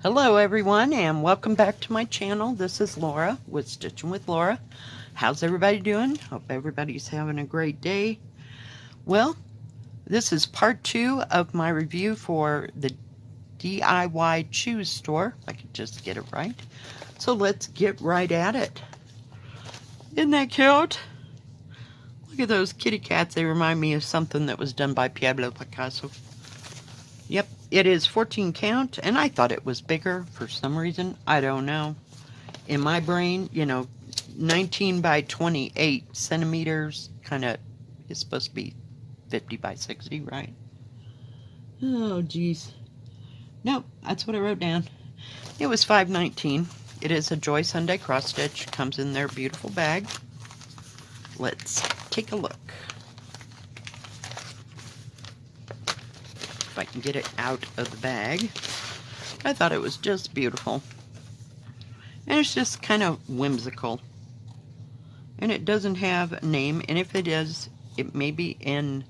Hello everyone and welcome back to my channel. This is Laura with Stitching with Laura. How's everybody doing? Hope everybody's having a great day. Well, this is part 2 of my review for the DIYChoose store, if I could just get it right. So let's get right at it. Isn't that cute? Look at those kitty cats. They remind me of something that was done by Pablo Picasso. Yep, it is 14 count, and I thought it was bigger for some reason. I don't know. In my brain, 19 by 28 centimeters kind of is supposed to be 50 by 60, right? Oh, geez. Nope, that's what I wrote down. It was $5.19. It is a Joy Sunday cross stitch. Comes in their beautiful bag. Let's take a look. If I can get it out of the bag. I thought it was just beautiful. And it's just kind of whimsical. And it doesn't have a name, and if it is, it may be in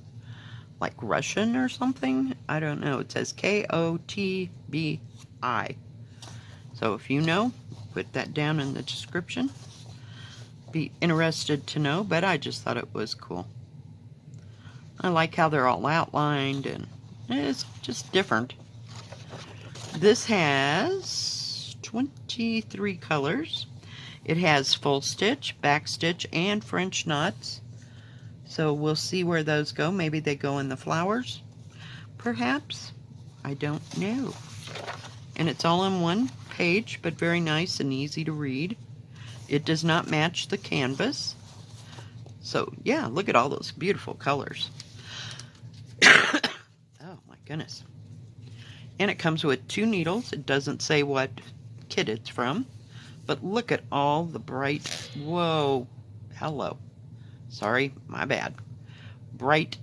like Russian or something. I don't know. It says K-O-T-B-I. So if you know, put that down in the description. Be interested to know, but I just thought it was cool. I like how they're all outlined, and it's just different. This has 23 colors. It has full stitch, back stitch, and French knots. So we'll see where those go. Maybe they go in the flowers, perhaps. I don't know. And it's all in one page, but very nice and easy to read. It does not match the canvas. So yeah, look at all those beautiful colors. Oh my goodness. And it comes with 2 needles. It doesn't say what kit it's from, but look at all the bright, whoa, hello. Sorry, my bad. Bright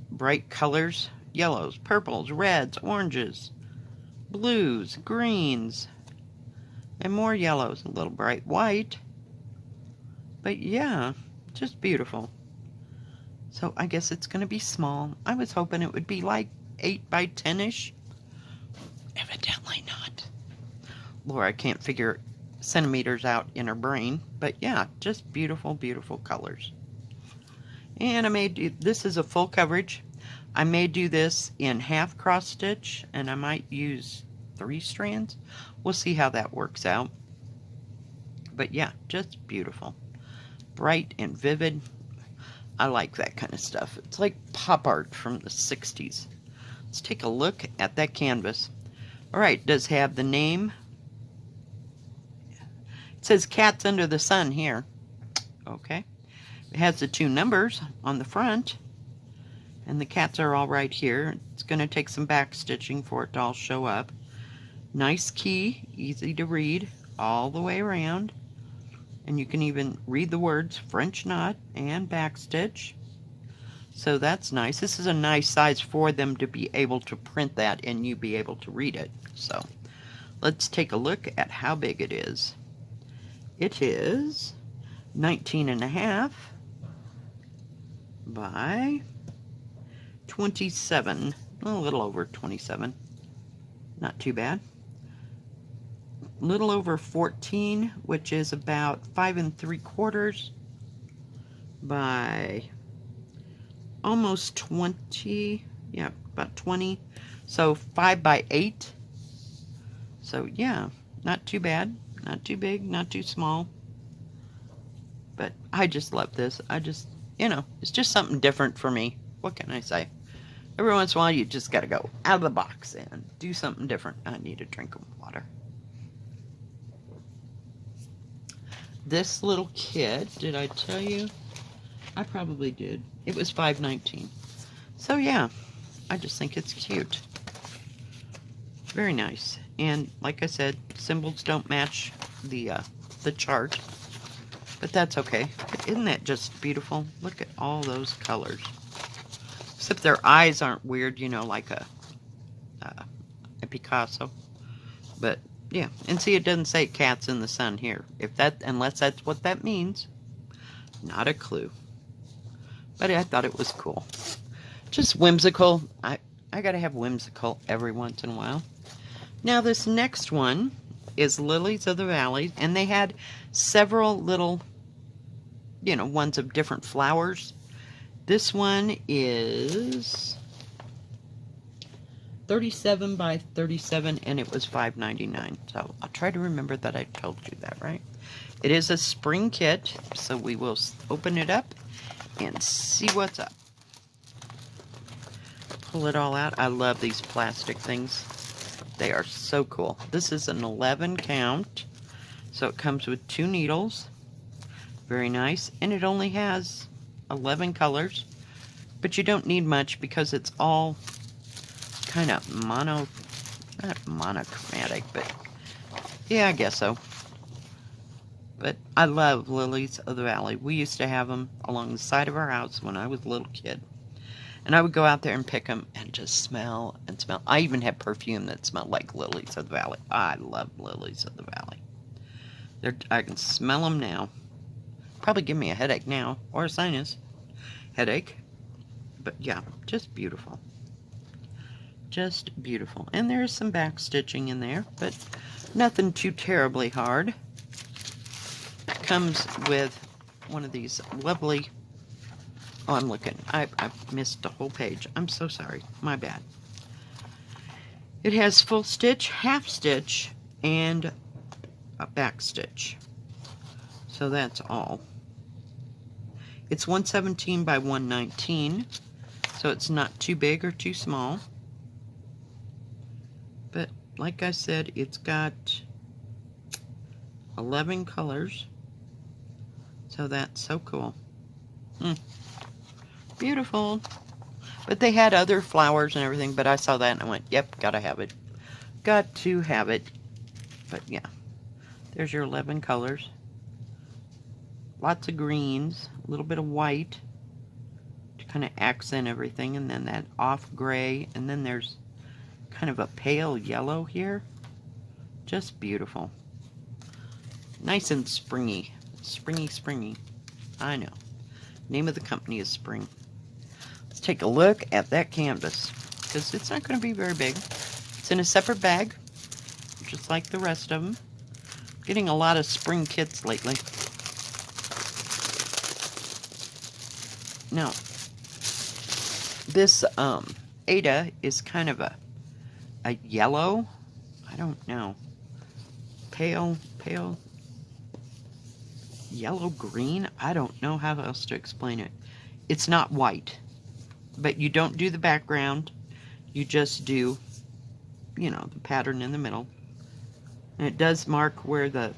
colors. Yellows, purples, reds, oranges, blues, greens, and more yellows. A little bright white. But yeah, just beautiful. So I guess it's going to be small. I was hoping it would be like 8 by 10-ish. Evidently not. Laura can't figure centimeters out in her brain. But yeah, just beautiful, beautiful colors. And I may do, this is a full coverage. I may do this in half cross stitch, and I might use 3 strands. We'll see how that works out. But yeah, just beautiful. Bright and vivid. I like that kind of stuff. It's like pop art from the 60s. Let's take a look at that canvas. Alright, it does have the name. It says Cats Under the Sun here. Okay. It has the 2 numbers on the front. And the cats are all right here. It's going to take some back stitching for it to all show up. Nice key, easy to read all the way around. And you can even read the words French knot and back stitch. So that's nice. This is a nice size for them to be able to print that and you be able to read it. So let's take a look at how big it is. It is 19.5 by 27. A little over 27. Not too bad. Little over 14, which is about 5 3/4 by almost 20. Yeah, about 20. So 5 by 8. So yeah, not too bad. Not too big, not too small. But I just love this. I just, it's just something different for me. What can I say? Every once in a while, you just got to go out of the box and do something different. I need a drink of water. This little kit, did I tell you? I probably did. It was $5.19. So yeah, I just think it's cute. Very nice. And like I said, symbols don't match the chart. But that's okay. Isn't that just beautiful? Look at all those colors. Except their eyes aren't weird, like a Picasso. But yeah, and see, it doesn't say cats in the sun here. Unless that's what that means. Not a clue. But I thought it was cool. Just whimsical. I gotta have whimsical every once in a while. Now this next one is Lilies of the Valley, and they had several little, you know, ones of different flowers. This one is 37 by 37, and it was $5.99. So I'll try to remember that I told you that, right? It is a spring kit, so we will open it up and see what's up. Pull it all out. I love these plastic things. They are so cool. This is an 11 count, so it comes with 2 needles. Very nice. And it only has 11 colors, but you don't need much because it's all kind of not monochromatic, but yeah, I guess so. But I love Lilies of the Valley. We used to have them along the side of our house when I was a little kid. And I would go out there and pick them and just smell and smell. I even had perfume that smelled like Lilies of the Valley. I love Lilies of the Valley. I can smell them now. Probably give me a headache now, or a sinus headache. But yeah, just beautiful. Just beautiful. And there's some back stitching in there, but nothing too terribly hard. It comes with one of these lovely... Oh, I'm looking. I missed the whole page. I'm so sorry. My bad. It has full stitch, half stitch, and a back stitch. So that's all. It's 117 by 119, so it's not too big or too small. But like I said, it's got 11 colors. So that's so cool. Beautiful. But they had other flowers and everything, but I saw that and I went, yep, gotta have it. Got to have it. But yeah, there's your 11 colors. Lots of greens, a little bit of white to kind of accent everything, and then that off gray, and then there's kind of a pale yellow here. Just beautiful. Nice and springy. Springy, springy. I know. Name of the company is Spring. Let's take a look at that canvas, because it's not going to be very big. It's in a separate bag, just like the rest of them. Getting a lot of spring kits lately. Now, this Ada is kind of a yellow, I don't know, pale yellow green. I don't know how else to explain it. It's not white, but you don't do the background. You just do, you know, the pattern in the middle. And it does mark where the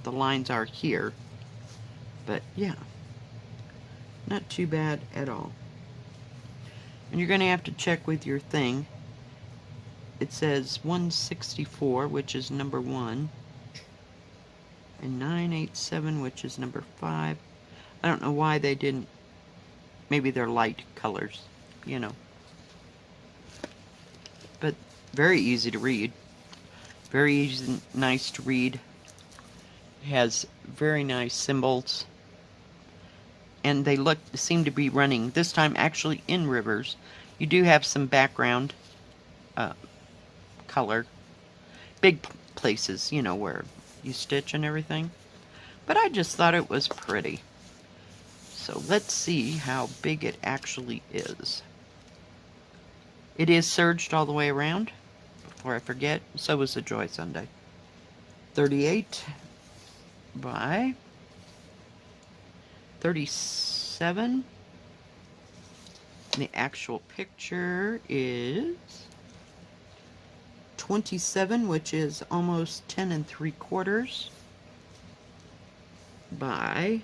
lines are here. But yeah, not too bad at all. And you're going to have to check with your thing. It says 164, which is number 1. And 987, which is number 5. I don't know why they didn't. Maybe they're light colors, you know. But very easy to read. Very easy, nice to read. It has very nice symbols. And they seem to be running, this time actually in rivers. You do have some background color. Big places, you know, where you stitch and everything. But I just thought it was pretty. So let's see how big it actually is. It is serged all the way around. Before I forget, so was the Joy Sunday. 38 by 37. And the actual picture is 27, which is almost 10 3/4 by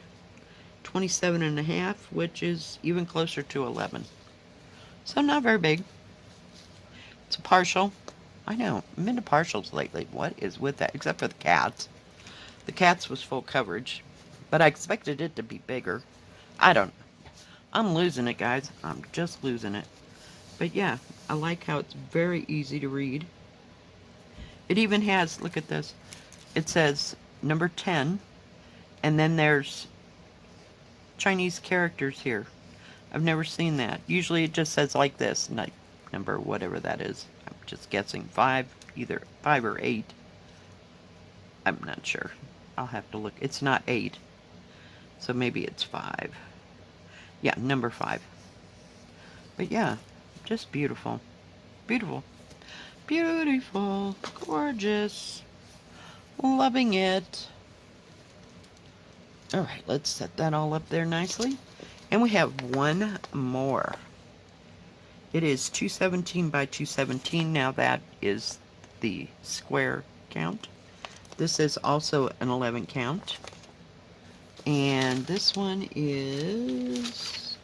27 1/2, which is even closer to 11. So not very big. It's a partial. I know, I'm into partials lately. What is with that? Except for the cats. The cats was full coverage, but I expected it to be bigger. I don't know. I'm losing it, guys. I'm just losing it. But yeah, I like how it's very easy to read. It even has, look at this, it says number 10, and then there's Chinese characters here. I've never seen that. Usually it just says like this, like number whatever that is. I'm just guessing 5, either 5 or 8. I'm not sure. I'll have to look. It's not 8, so maybe it's 5. Yeah, number 5. But yeah, just beautiful. Beautiful. Beautiful. Gorgeous. Loving it. All right, let's set that all up there nicely. And we have one more. It is 217 by 217. Now that is the square count. This is also an 11 count. And this one is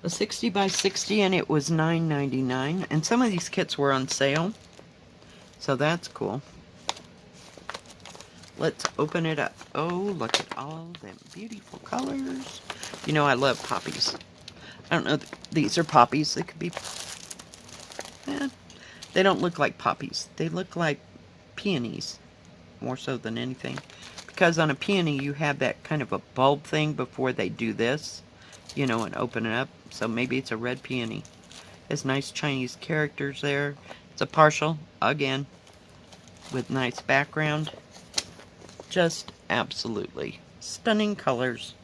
a 60 by 60, and it was $9.99. And some of these kits were on sale, so that's cool. Let's open it up. Oh, look at all them beautiful colors. You know I love poppies. I don't know, these are poppies. They could be, they don't look like poppies. They look like peonies, more so than anything. Because on a peony, you have that kind of a bulb thing before they do this, you know, and open it up. So maybe it's a red peony. There's nice Chinese characters there. It's a partial, again, with nice background. Just absolutely stunning colors.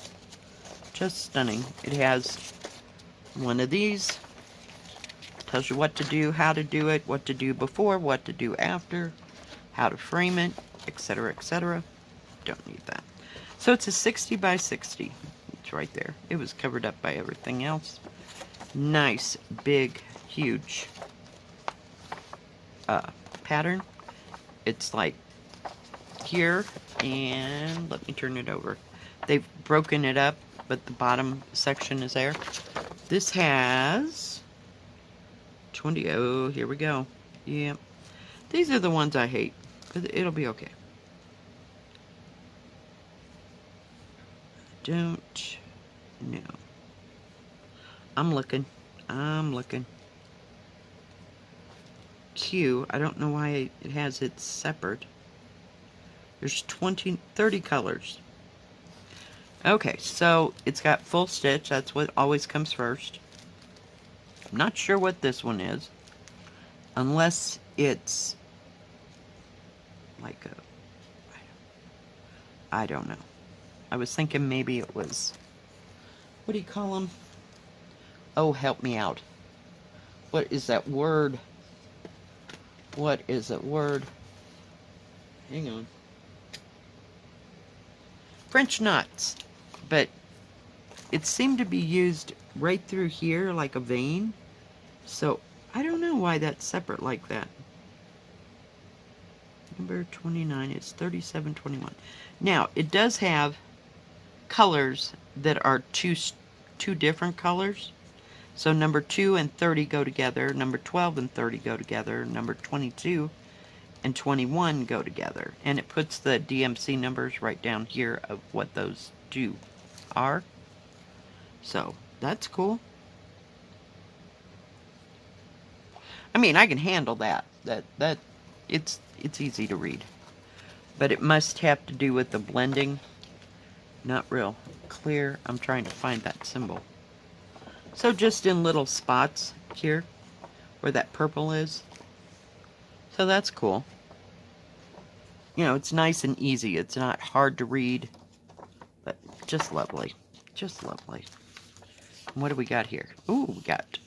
Just stunning. It has one of these. Tells you what to do, how to do it, what to do before, what to do after, how to frame it, etc., etc. Don't need that. So it's a 60 by 60. It's right there. It was covered up by everything else. Nice, big, huge pattern. It's like here, and let me turn it over. They've broken it up, but the bottom section is there. This has 20. Oh, here we go. Yep. These are the ones I hate, but it'll be okay. Don't know. I'm looking. I'm looking. Q. I don't know why it has it separate. There's 30 colors. Okay, so it's got full stitch. That's what always comes first. I'm not sure what this one is, unless it's like a, I don't know. I was thinking maybe it was, what do you call them? Oh, help me out. What is that word? What is that word? Hang on. French knots. But it seemed to be used right through here like a vein. So I don't know why that's separate like that. Number 29 is 3721. Now, it does have colors that are two different colors. So number 2 and 30 go together. Number 12 and 30 go together. Number 22 and 21 go together. And it puts the DMC numbers right down here of what those two are. So that's cool. I mean, I can handle that. It's easy to read. But it must have to do with the blending. Not real clear. I'm trying to find that symbol. So just in little spots here where that purple is. So that's cool. You know, it's nice and easy. It's not hard to read, but just lovely. Just lovely. And what do we got here? Ooh, we got,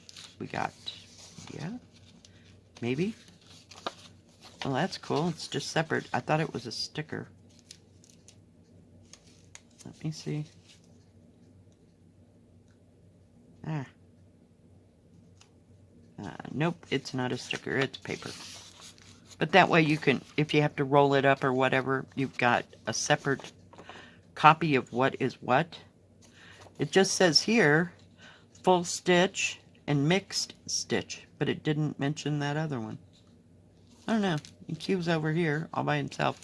yeah, maybe. Well, that's cool. It's just separate. I thought it was a sticker. Let me see. Nope, it's not a sticker. It's paper. But that way you can, if you have to roll it up or whatever, you've got a separate copy of what is what. It just says here, full stitch and mixed stitch, but it didn't mention that other one. I don't know. Q's over here all by himself.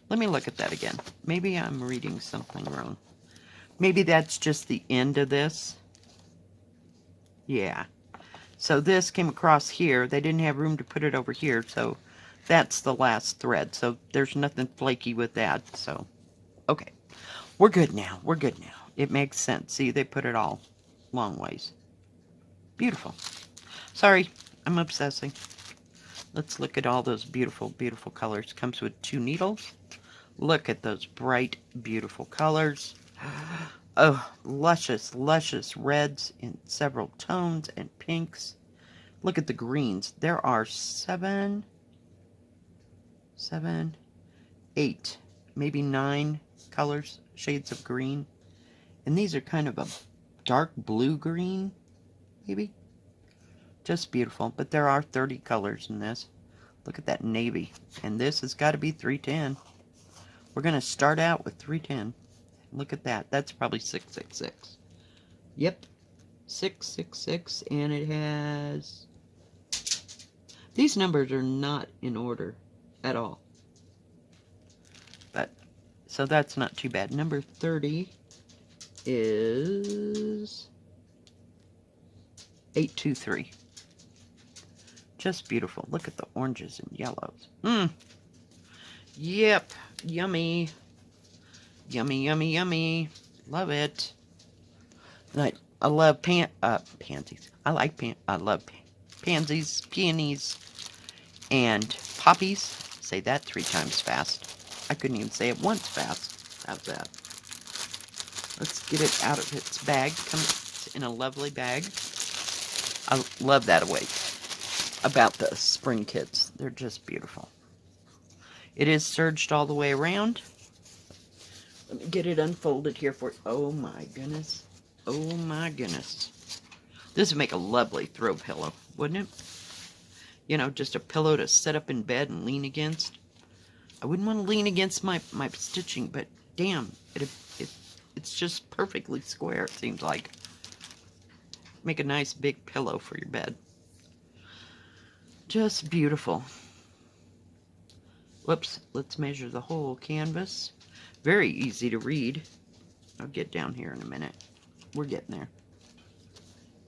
Let me look at that again. Maybe I'm reading something wrong. Maybe that's just the end of this. Yeah. So this came across here. They didn't have room to put it over here, so that's the last thread. So there's nothing flaky with that. So, okay. We're good now. We're good now. It makes sense. See, they put it all long ways. Beautiful. Sorry, I'm obsessing. Let's look at all those beautiful, beautiful colors. Comes with 2 needles. Look at those bright, beautiful colors. Oh, luscious, luscious reds in several tones and pinks. Look at the greens. There are 7, 8, maybe 9 colors, shades of green. And these are kind of a dark blue green, maybe. Just beautiful. But there are 30 colors in this. Look at that navy. And this has got to be 310. We're going to start out with 310. Look at that. That's probably 666. Yep. 666. And it has... These numbers are not in order at all. But, so that's not too bad. Number 30 is 823. Just beautiful. Look at the oranges and yellows. Yep. Yummy. Yummy, yummy, yummy. Love it. I love pansies. I love pansies, peonies, and poppies. Say that 3 times fast. I couldn't even say it once fast. How's that? Let's get it out of its bag. Comes in a lovely bag. I love that away about the spring kits. They're just beautiful. It is serged all the way around. Let me get it unfolded here for you. Oh my goodness. Oh my goodness. This would make a lovely throw pillow, wouldn't it? You know, just a pillow to sit up in bed and lean against. I wouldn't want to lean against my stitching, but damn, it's just perfectly square, it seems like. Make a nice big pillow for your bed. Just beautiful. Whoops, let's measure the whole canvas. Very easy to read. I'll get down here in a minute. We're getting there.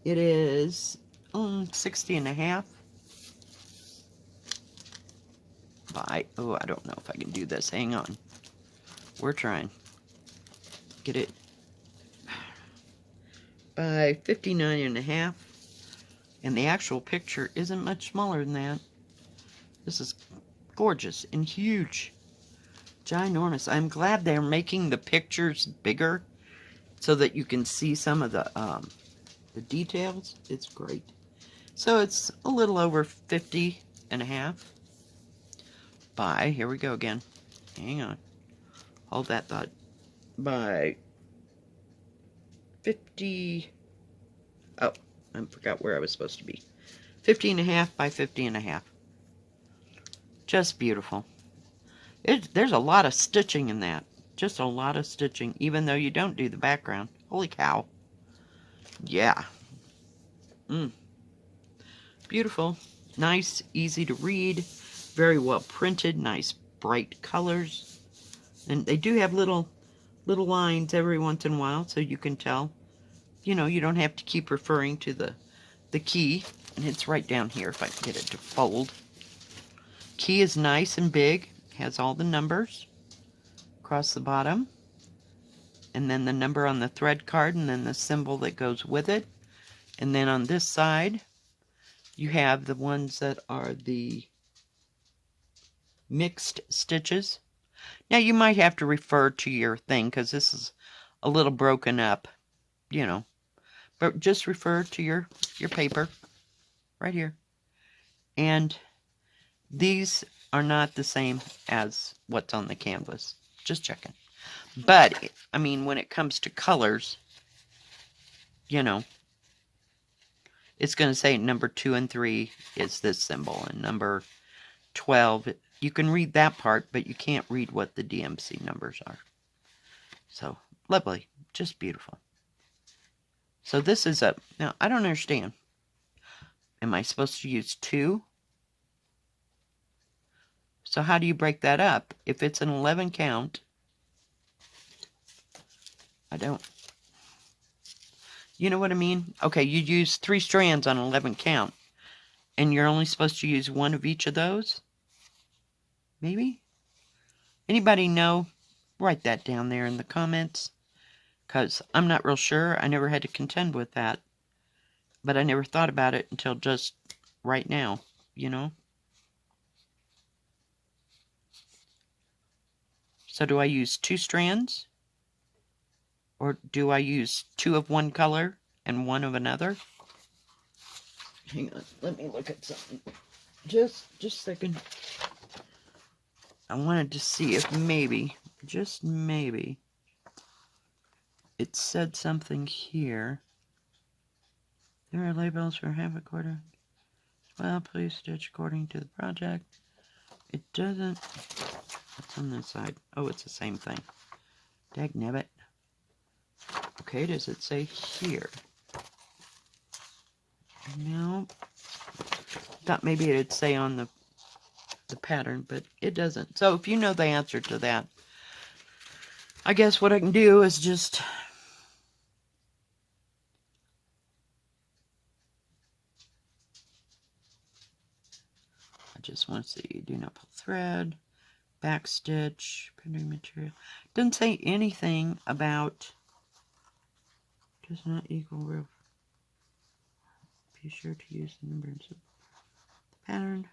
It is 60.5 by, oh, I don't know if I can do this. Hang on. We're trying. Get it by 59.5. And the actual picture isn't much smaller than that. This is gorgeous and huge. Ginormous. I'm glad they're making the pictures bigger so that you can see some of the details. It's great. So it's a little over 50.5 by, here we go again. Hang on. Hold that thought. By 50, oh, I forgot where I was supposed to be. 50.5 by 50.5. Just beautiful. There's a lot of stitching in that. Just a lot of stitching, even though you don't do the background. Holy cow. Yeah. Beautiful. Nice, easy to read. Very well printed. Nice, bright colors. And they do have little lines every once in a while, so you can tell. You know, you don't have to keep referring to the key. And it's right down here if I can get it to fold. Key is nice and big. Has all the numbers across the bottom. And then the number on the thread card, and then the symbol that goes with it. And then on this side, you have the ones that are the mixed stitches. Now, you might have to refer to your thing, because this is a little broken up, you know. But just refer to your paper, right here. And these are not the same as what's on the canvas. Just checking. But, I mean, when it comes to colors, you know, it's going to say number 2 and 3 is this symbol, and number 12, you can read that part, but you can't read what the DMC numbers are. So, lovely. Just beautiful. So this is a, now, I don't understand. Am I supposed to use 2? So how do you break that up? If it's an 11 count, I don't, you know what I mean? Okay, you use 3 strands on 11 count, and you're only supposed to use 1 of each of those? Maybe? Anybody know? Write that down there in the comments, because I'm not real sure. I never had to contend with that, but I never thought about it until just right now, you know? So do I use 2 strands? Or do I use 2 of one color and 1 of another? Hang on, let me look at something. Just a second. I wanted to see if maybe, just maybe, it said something here. There are labels for half a quarter. Well, please stitch according to the project. It doesn't. What's on this side? Oh, it's the same thing. Dagnabbit. Okay, does it say here? No. Thought maybe it'd say on the pattern, but it doesn't. So if you know the answer to that, I guess what I can do is just want to see, do not pull thread, back stitch, printing material. Doesn't say anything about does not equal roof. Be sure to use the number of the pattern.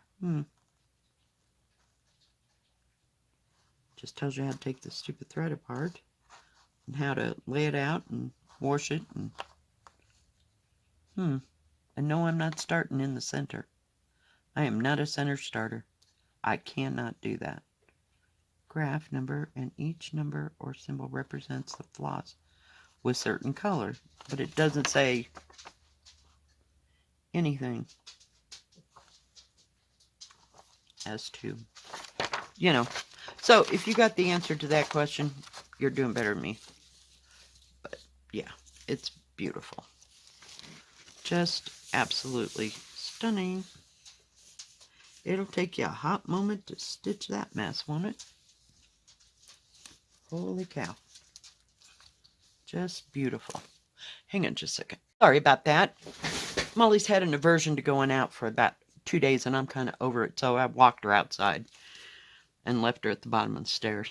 Just tells you how to take the stupid thread apart and how to lay it out and wash it. And no, I'm not starting in the center. I am not a center starter. I cannot do that. Graph number, and each number or symbol represents the floss with certain color, but it doesn't say anything as to, you know. So if you got the answer to that question, you're doing better than me. But yeah, it's beautiful. Just absolutely stunning. It'll take you a hot moment to stitch that mess, won't it? Holy cow. Just beautiful. Hang on just a second. Sorry about that. Molly's had an aversion to going out for about 2 days, and I'm kind of over it, so I walked her outside and left her at the bottom of the stairs.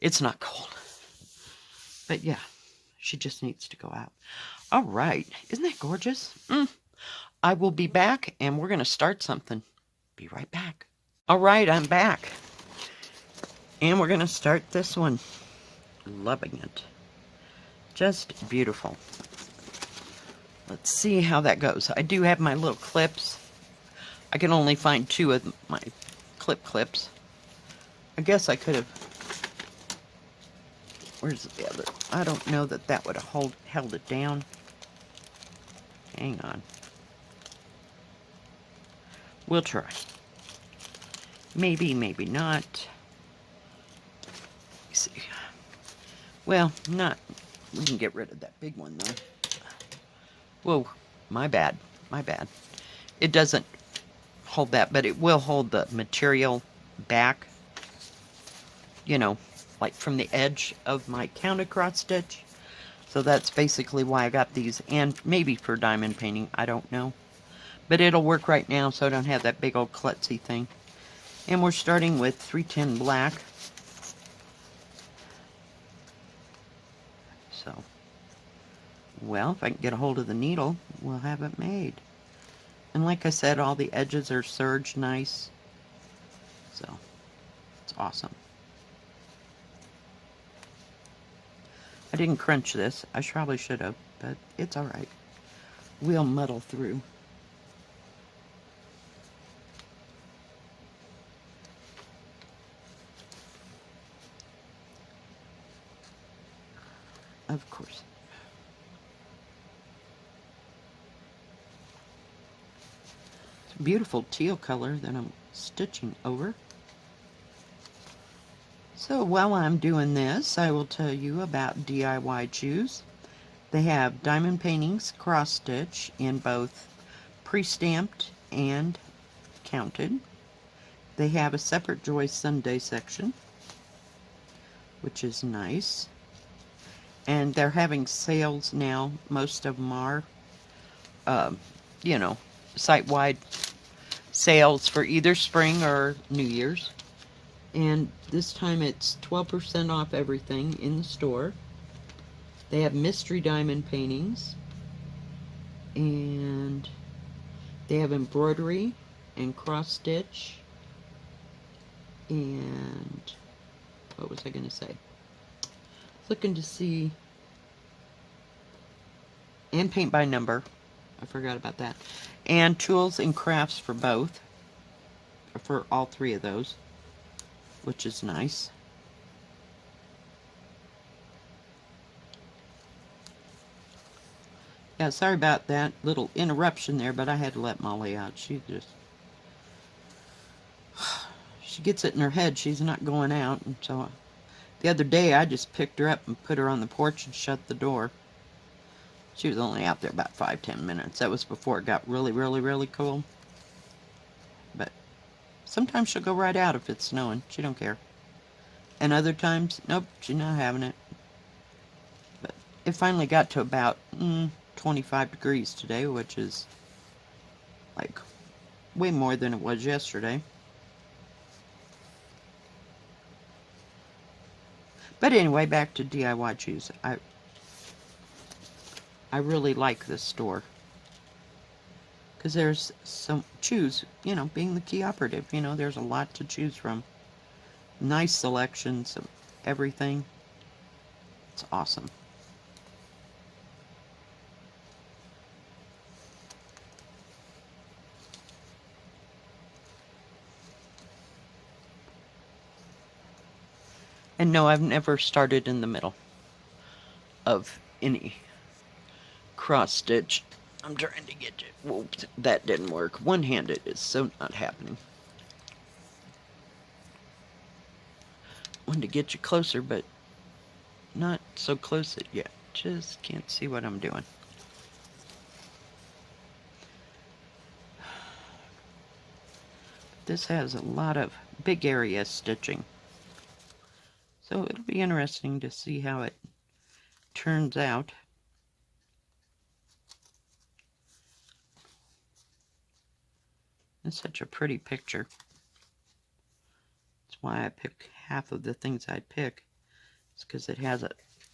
It's not cold. But yeah, she just needs to go out. All right. Isn't that gorgeous? I will be back, and we're going to start something. Be right back. All right, I'm back. And we're going to start this one. Loving it. Just beautiful. Let's see how that goes. I do have my little clips. I can only find 2 of my clips. I guess I could have... Where's the other? I don't know that that would have held it down. Hang on. We'll try. Maybe, maybe not. Let's see. Well, not. We can get rid of that big one, though. Whoa, my bad. My bad. It doesn't hold that, but it will hold the material back. You know, like from the edge of my counter cross stitch. So that's basically why I got these, and maybe for diamond painting, I don't know. But it'll work right now, so I don't have that big old klutzy thing. And we're starting with 310 black. So, well, if I can get a hold of the needle, we'll have it made. And like I said, all the edges are serged nice. So, it's awesome. I didn't crunch this. I probably should have, but it's alright. We'll muddle through. Of course. It's a beautiful teal color that I'm stitching over. So while I'm doing this, I will tell you about DIYChoose. They have diamond paintings cross stitch in both pre-stamped and counted. They have a separate Joy Sunday section, which is nice. And they're having sales now. Most of them are, you know, site-wide sales for either spring or New Year's. And this time it's 12% off everything in the store. They have mystery diamond paintings. And they have embroidery and cross stitch. And What was I going to say? Looking to see, and paint by number. I forgot about that. And tools and crafts for both, for all three of those, which is nice. Yeah, sorry about that little interruption there, but I had to let Molly out. She gets it in her head she's not going out, and so the other day I just picked her up and put her on the porch and shut the door. She was only out there about 5-10 minutes. That was before it got really, really, really cold. But sometimes she'll go right out if it's snowing. She don't care. And other times, nope, she's not having it. But it finally got to about 25 degrees today, which is like way more than it was yesterday. But anyway, back to DIYChoose. I really like this store. Because there's some choose, being the key operative, there's a lot to choose from. Nice selections of everything. It's awesome. And no, I've never started in the middle of any cross stitch. I'm trying to get it. Whoops, that didn't work. One-handed is so not happening. Wanted to get you closer, but not so close yet. Just can't see what I'm doing. This has a lot of big area stitching. So it'll be interesting to see how it turns out. It's such a pretty picture. That's why I pick half of the things I pick. It's because it has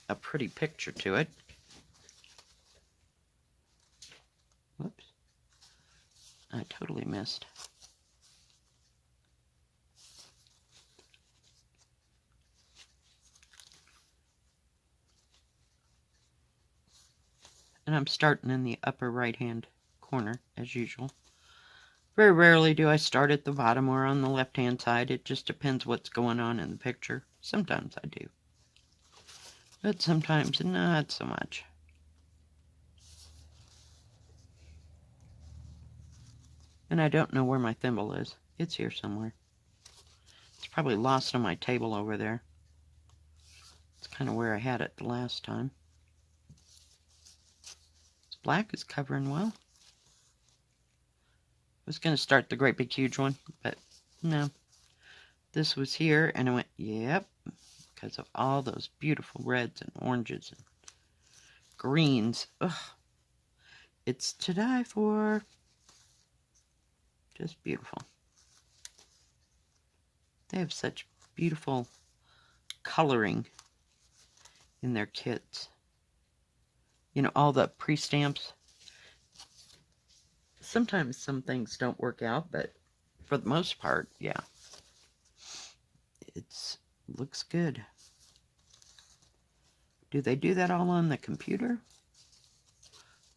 a pretty picture to it. Whoops. I totally missed. And I'm starting in the upper right hand corner as usual. Very rarely do I start at the bottom or on the left hand side. It just depends what's going on in the picture. Sometimes I do, but sometimes not so much. And I don't know where my thimble is. It's here somewhere. It's probably lost on my table over there. It's kind of where I had it the last time. This black is covering well. I was going to start the great big huge one, but no. This was here, and I went, yep, because of all those beautiful reds and oranges and greens. Ugh. It's to die for. Just beautiful. They have such beautiful coloring in their kits. All the pre-stamps. Sometimes some things don't work out, but for the most part, yeah. It looks good. Do they do that all on the computer?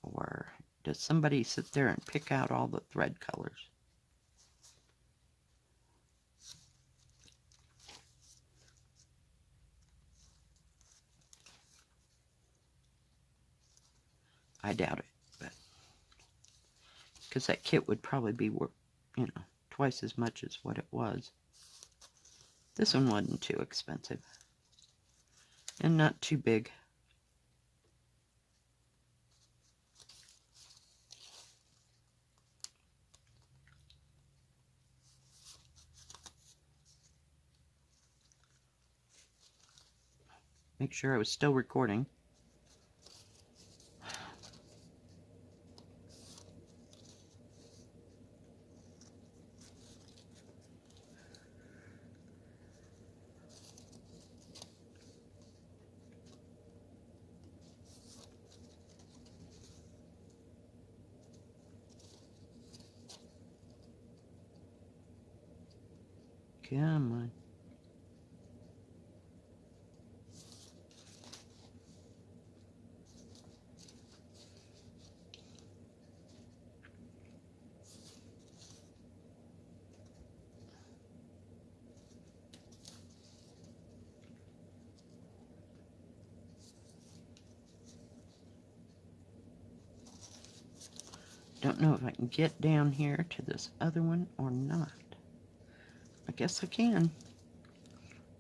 Or does somebody sit there and pick out all the thread colors? I doubt it, but because that kit would probably be worth, twice as much as what it was. This one wasn't too expensive and not too big. Make sure I was still recording. Come on. Don't know if I can get down here to this other one or not. I guess I can,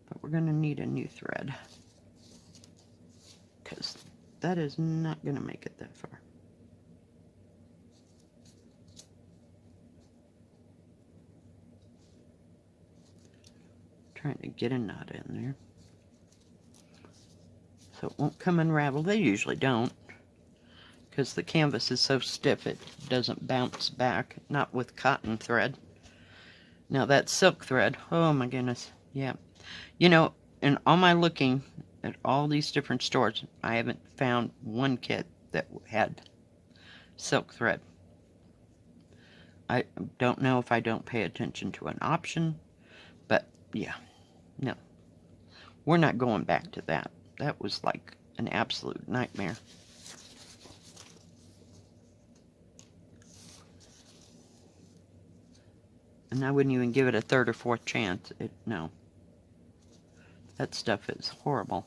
but we're going to need a new thread because that is not going to make it that far. Trying to get a knot in there so it won't come unraveled. They usually don't, because the canvas is so stiff it doesn't bounce back, not with cotton thread. Now that's silk thread. Oh my goodness. Yeah. You know, in all my looking at all these different stores, I haven't found one kit that had silk thread. I don't know if I don't pay attention to an option, but yeah, no. We're not going back to that. That was like an absolute nightmare. And I wouldn't even give it a third or fourth chance. No. That stuff is horrible.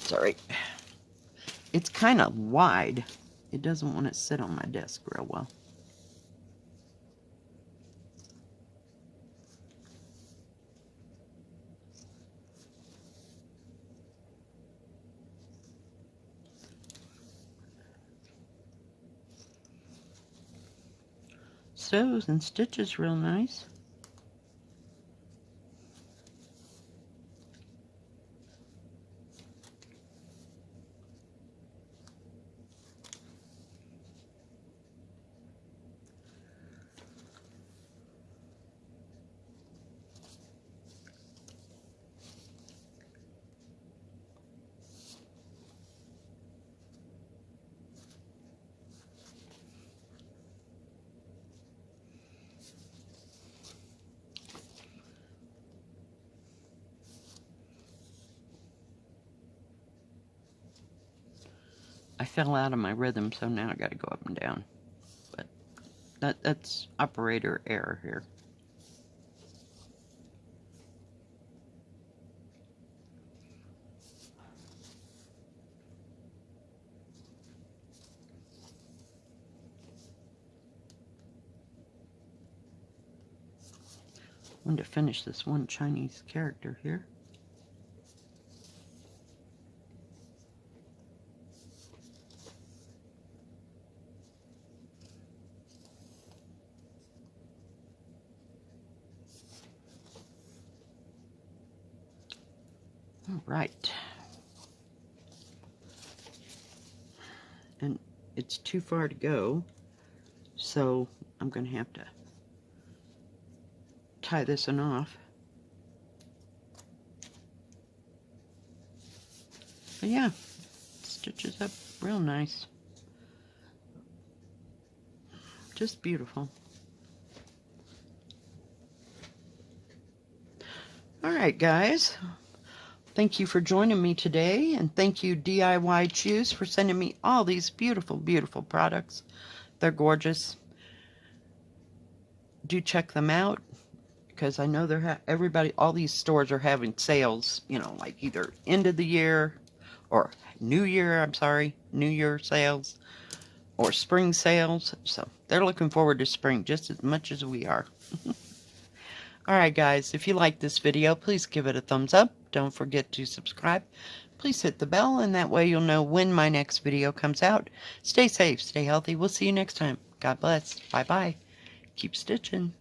Sorry. It's kind of wide. It doesn't want to sit on my desk real well. Sews and stitches real nice. I fell out of my rhythm, so now I got to go up and down. But that's operator error here. I want to finish this one Chinese character here. All right. And it's too far to go, so I'm going to have to tie this one off. But yeah, stitches up real nice. Just beautiful. All right, guys. Thank you for joining me today, and thank you DIYChoose for sending me all these beautiful, beautiful products. They're gorgeous. Do check them out, because I know everybody, all these stores are having sales, you know, like either end of the year or New Year sales or spring sales. So they're looking forward to spring just as much as we are. Alright guys, if you like this video, please give it a thumbs up. Don't forget to subscribe. Please hit the bell, and that way you'll know when my next video comes out. Stay safe, stay healthy. We'll see you next time. God bless. Bye-bye. Keep stitching.